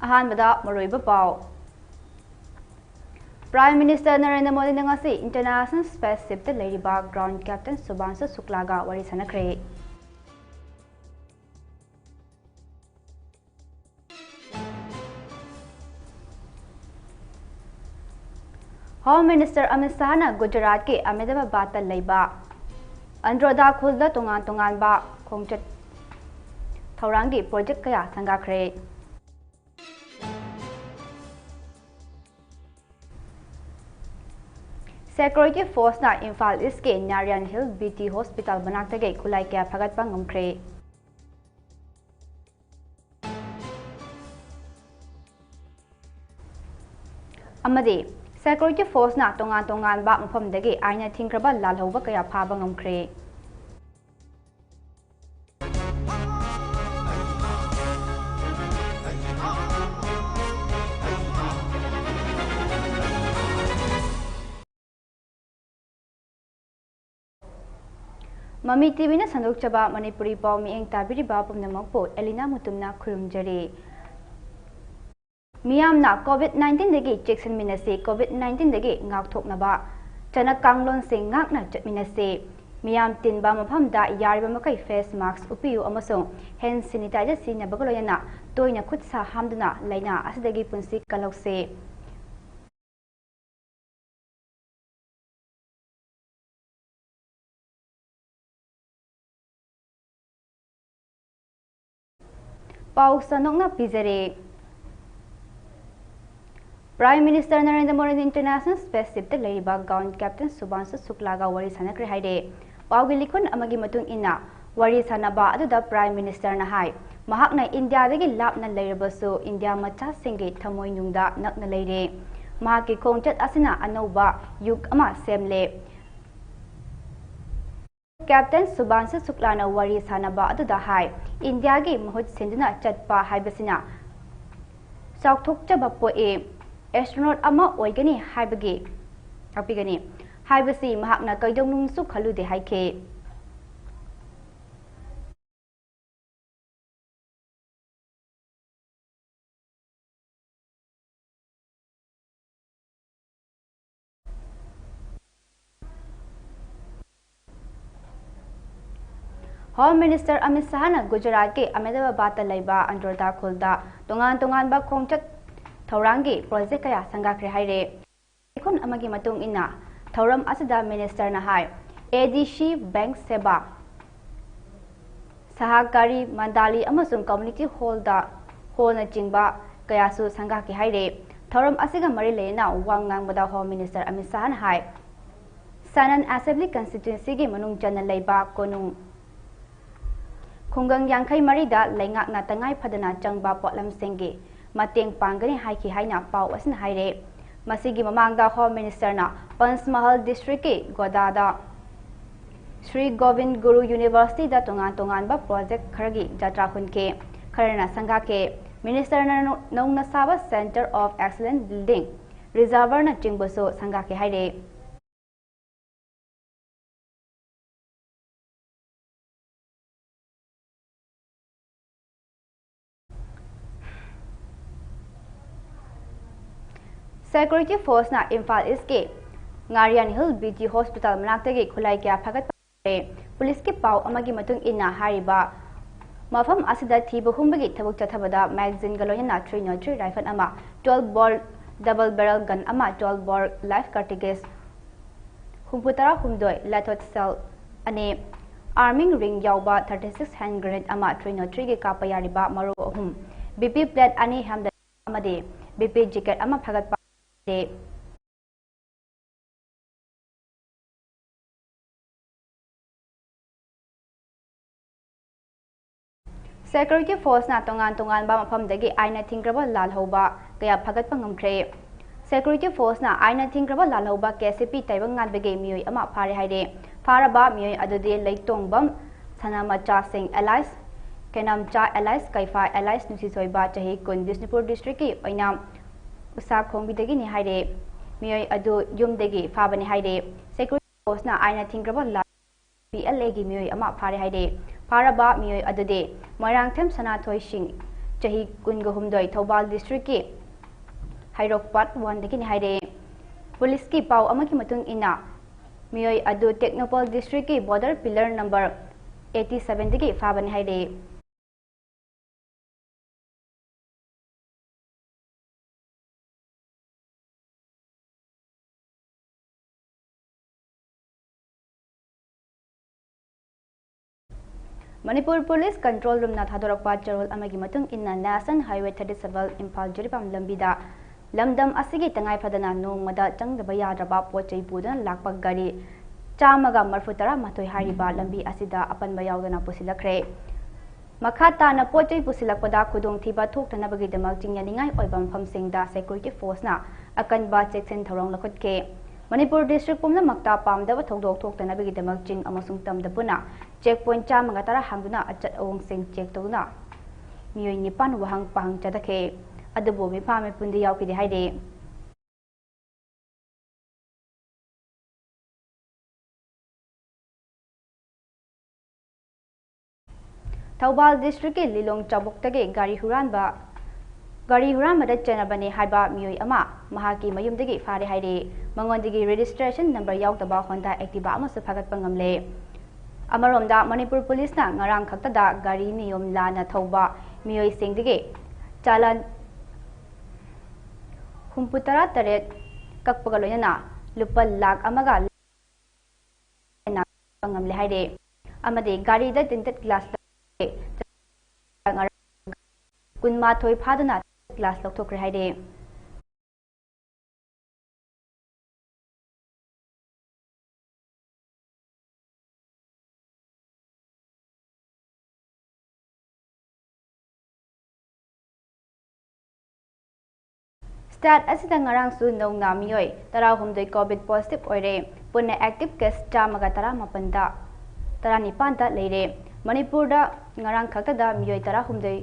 ꯑꯍꯥꯟꯕꯗ ꯃꯔꯨꯑꯣꯏꯕ ꯄꯥꯎ Prime Minister Narendra Modi ngasi International Spaceship te leiriba Ground Captain Subhanshu Shukla ga wari sanakre. Home Minister Amit Shah na Gujarat ke Ahmedabad ta leiba Androda khulda tongan ba khongchat thaurangi project kaya sangakre. Security Force na Imphal East ke Narayan Hill BT Hospital banaktage khulai kya phagatpa ngamkhre. Amadi Security Force na tongan ba mafamdage aina thingkraba lalhauba kaya phaba ngamkhre. Mami TV na sandok chaba Manipuri pau mieng tabiri ba pumnamak po ALINA MUTUM na khurumjari. Miyam na COVID-19 dagi checksin minase COVID-19 dagi ngak thok na ba chana kanglon sing ngak na chat minase miyam tin ba mafam da yariba makai face mask upiyu amasong hand sanitizer sina bagaloyana toina khut sa hamduna laina asidagi punsi kalokse. Pau sanok na pizare. Prime Minister Narendra Modi International Spaceship te leiriba Ground Captain Subhanshu Shukla ga wari sanakre haide. Pau gi likun amagi matung ina wari sanaba aduda Prime Minister na hai. Mahakna India dagi lapna leirabasu India macha singi thamoi nungda nakna leire. Mahaki khongchat asina anauba yug ama semle. Captain Subhanshu Shukla na wari sanaba aduda hai India gi mahut sinduna chatpa haibasina saukthok chaba poe astronaut ama oigani haibagi apigani haibasi mahakna kaidongnung su khalude haike. Home Minister Amit Shah na Gujarat ke Ahmedabad ta leiba Androda khulda tongan ba khongchat thaurangi project kaya sangakre haire. Ikon amagi matung ina thauram asida minister na hai ADC Bank Seba Sahakari Mandali amasung community hall na chingba kaya su sangaki haire. Thauram asiga mari leina wangang bada Home Minister Amit Shah na hai Sanan Assembly constituency gi manung jana leiba konung Khungang Yangkai Marida Lengak na tangai padana changba potlam singgi mateng panggani haiki haina pau asin haire masigi mamangda Home Minister na Pansmahal District ke Godada Sri Govind Guru University da tongan ba project kharagi jatra hunke kharana sangha ke Minister na nong na saba Center of Excellence Building Reservoir na chingboso sangha ke haire. Security Force na Imphal East ke Narayan Hill BT Hospital manaktage khulai kya phagat police ke pau amagi matung ina hariba mafam asida thiba humbagi thabuk chathabada magazine galoyana 303 rifle ama 12 bore double barrel gun ama 12 bore live cartridges humputara humdoi lathot cell ane arming ring yauba 36 hand grenade ama 303 ge kapayariba maru ahum BP plate ani hamda amade BP jacket ama phagat Security Force na tongan ba mafamdagi aina thingkraba lalhauba kaya phagatpa ngamkhre. Security Force na aina thingkraba lalhauba KCP taibang nganbege mioi ama phare haide pharaba mioi adudi leitongbam sanamacha sing allies kenamcha allies kaifa allies nusisoiba chahi kun Bishnupur district ki oinam usa khongbidagi ni haide mioi adu yumdagi phabani haide. Security Force na aina thingkraba PLA gi mioi ama phare haide pharaba mioi adude moirangthem sanathoi sing chahi kunga humdoi Thobal district ki Hairok part 1 daki ni haire police ki pau amaki matung ina miyoi adu Technopol district ki border pillar number 87 daki fabani haire Manipur Police Control Room na thadorokpa charol amagi matung inna National Highway 37 Imphal Jiripam lambida lamdam asigi tangai phadana nongmada changdaba yadraba pochai pudana lakpa gari chamaga marfutara matoi hariba lambi asida apanba yaudana pusilakre makata na pochai pusilakpada khudong thiba thoktanabagi damak chingyaningai oibam phamsingda security force na akanba checkson thorong lakhotke Manipur district pumna makta pamdaba thodok thoktanabagi damak ching amasung tamda puna checkpoint chamaga tara hangduna achat awong sing check tawna miyoi nipan wahang pahang chadake adubo mi phame pundi yaukide haide Thobal district ki Lilong Chabok tage gari huran mada chanabane haiba miyoi ama mahaki mayumdagi fare haide mangondagi registration number yautaba Honda Activa amasu phagatpa ngamle Amaromda Manipur Police na ngarang khaktada gari niyom lana thauba miyoi singdige chalan humputara taret kakpaga loyana lupa lakh amaga na ngamle haide amade gari da tinted glass kunma thoi phaduna glass lokthokre haide Stat asida ngarang su nongna miyoi tara humdoi COVID positive oire punna active case chamaga tara mapanda tara nipanta leire Manipur da ngarang khaktada miyoi tara humdoi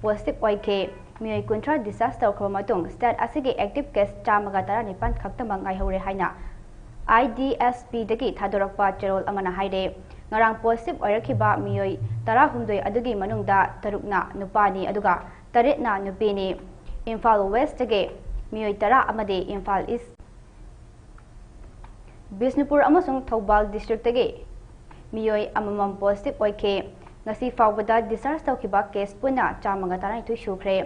positive oike miyoi kuntra disaster khromatung stat asigi active case chamaga tara nipan khaktamang ngai hore haina IDSP dagi thadorokpa charol amana haide ngarang positive oirakhiba miyoi tara humdoi adugi manungda tarukna nupani aduga taretna nupini Imphal West dagi miyoi tara amade Imphal East Bisnupur amasung Thobal district dagi miyoi amamam positive oike ngasi fawbada discharge tawkiba case puna chamaga tarai tu shukre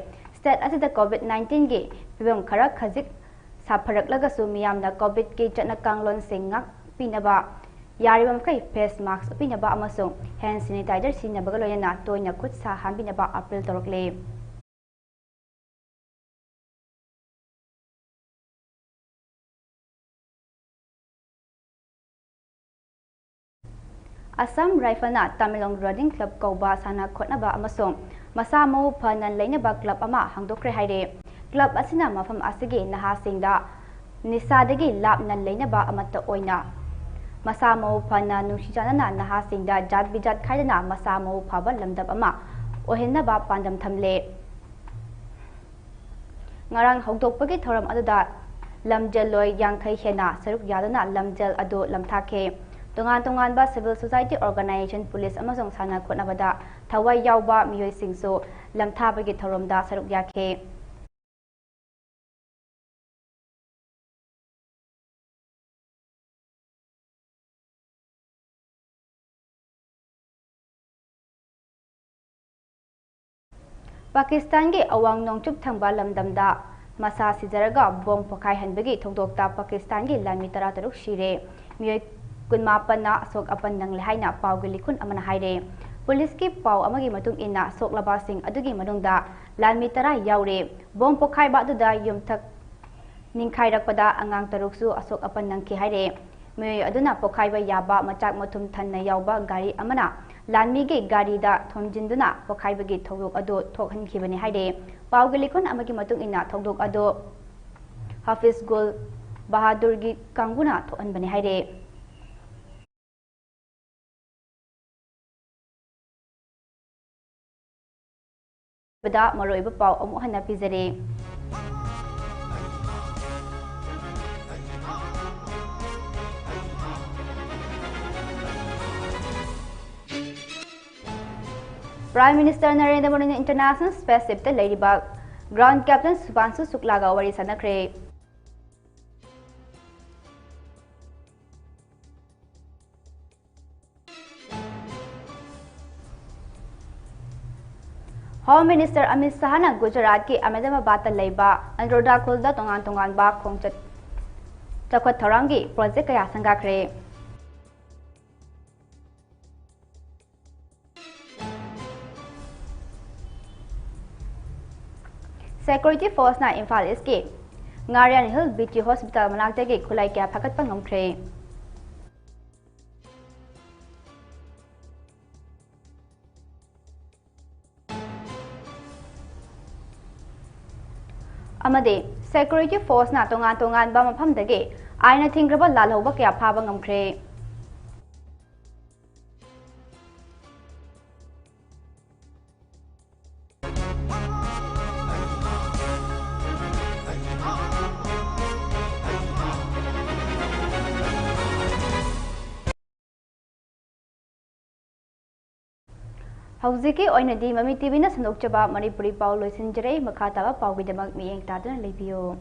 state asida COVID-19 gi fibam khara khajik sapharak lagasu miyamna COVID ki chana kanglon singak pinaba yaribam kai face mask pinaba amasung hand sanitizer sinabaga loyana toina khut sa hambinaba appeal torokle Assam Rifle na Tamilong Running Club Kauba Sana Khotnaba amasong masa mau phanan leinaba club ama hangdokre haire club asina mafam asigi nahasingda nisadagi lapna leinaba amata oina masa mau phana nungsijanana nahasingda jat bijat khaidana masa mau phaba lamdab ama ohenaba pandam thamle ngarang hongdokpagi thoram aduda lamjel loi yangkhai hena saruk yadana lamjel adu lamthake Tongan ba civil society organization police amazong sana khotnabada thawai yawba miyoi singso lamthabagi thoromda saruk yakhe Pakistan gi awang nongchup thangba lamdamda masa sijaraga bong pokai hanbagi thokdokta Pakistan gi lami tara taruk shire miyoi kunmapana sok apan nang lehaina pawgi likhun amana haire police ki paw amagi matung ina sok labasing adugi manungda lanmi tara yaure bom pokhai ba duda yumthak ningkhai rakpada angang taruksu asok apan nang ki haire me aduna pokhai ba yaba machak mathum thanna yawba gari amana lanmi ge gari da thomjinduna pokhai bagi thogok ado thokhan khibani haire pawgi likhun amagi matung ina thogdok ado Hafiz Gul Bahadur gi kanguna thoan bani haire bada maroiba paw amu hana pizare Prime Minister Narendra Modi International Spaceship te leiriba Ground Captain Subanshu Shukla ga wari sanakre. Home Minister Amit Shah na Gujarat ki Ahmedabad ta leiba Androda Khulda tongan ba khongchat chakhat thorangi project kaya sangakre. Security Force na Imphal East Ngarian Hill BG Hospital manakdagi khulai kya phagatpa ngamkhre. Amade Security Force na tongan ba maphamdagi aina thingraba lalhauba kya phaba ngamkhre. Hauziki oinadi Mami TV na sanokchaba Manipuri Paul loisinjare makha taba pawgidamak miyeng tadana lebiyo.